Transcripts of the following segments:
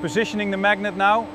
positioning the magnet now.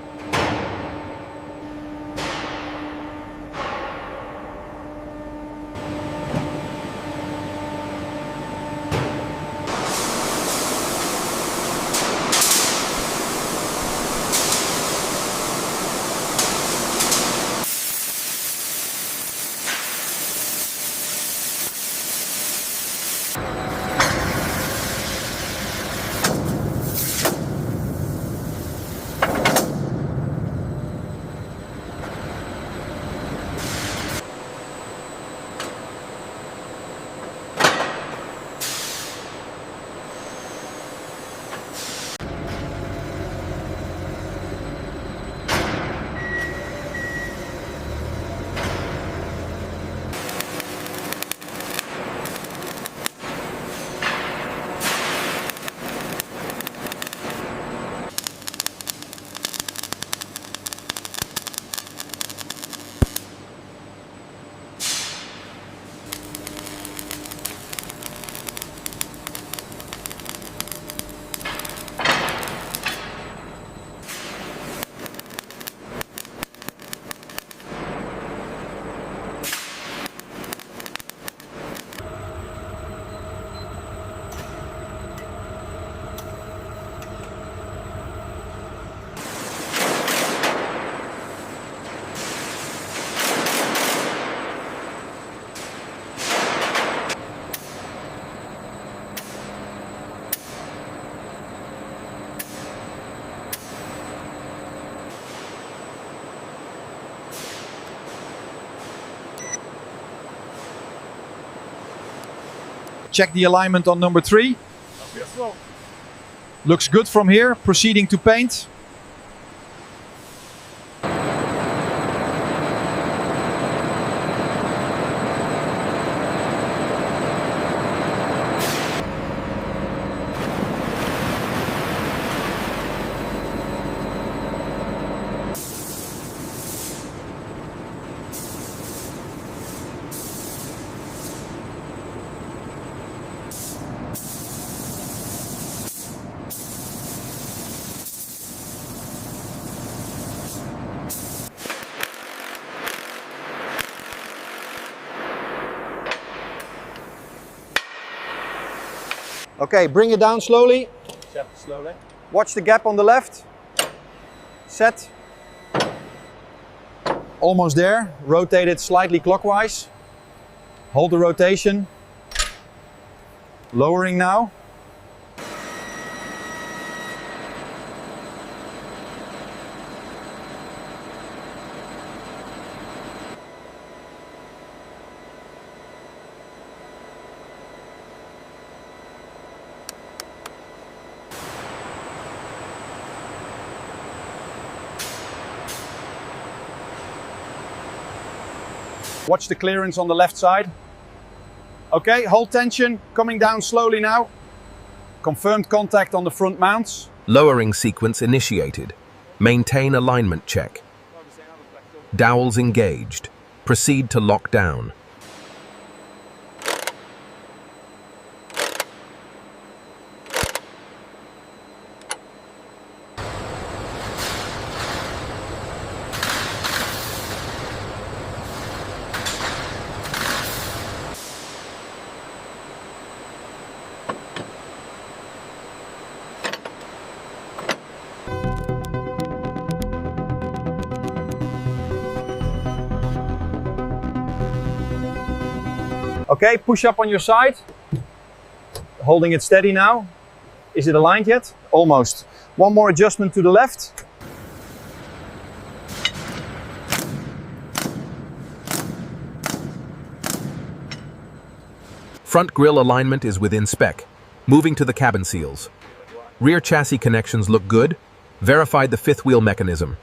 Check the alignment on number 3. Looks good from here. Proceeding to paint. Okay, bring it down slowly. Yeah, slowly. Watch the gap on the left. Set. Almost there. Rotate it slightly clockwise. Hold the rotation. Lowering now. Watch the clearance on the left side. Okay, hold tension, coming down slowly now. Confirmed contact on the front mounts. Lowering sequence initiated. Maintain alignment check. Dowels engaged. Proceed to lock down. Okay, push up on your side. Holding it steady now. Is it aligned yet? Almost. One more adjustment to the left. Front grille alignment is within spec. Moving to the cabin seals. Rear chassis connections look good. Verified the fifth wheel mechanism.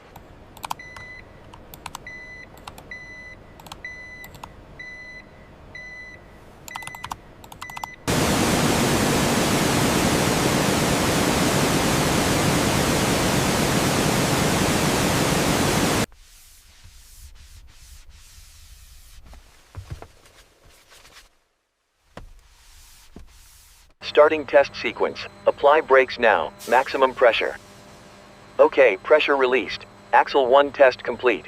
Starting test sequence. Apply brakes now. Maximum pressure. Okay, pressure released. Axle 1 test complete.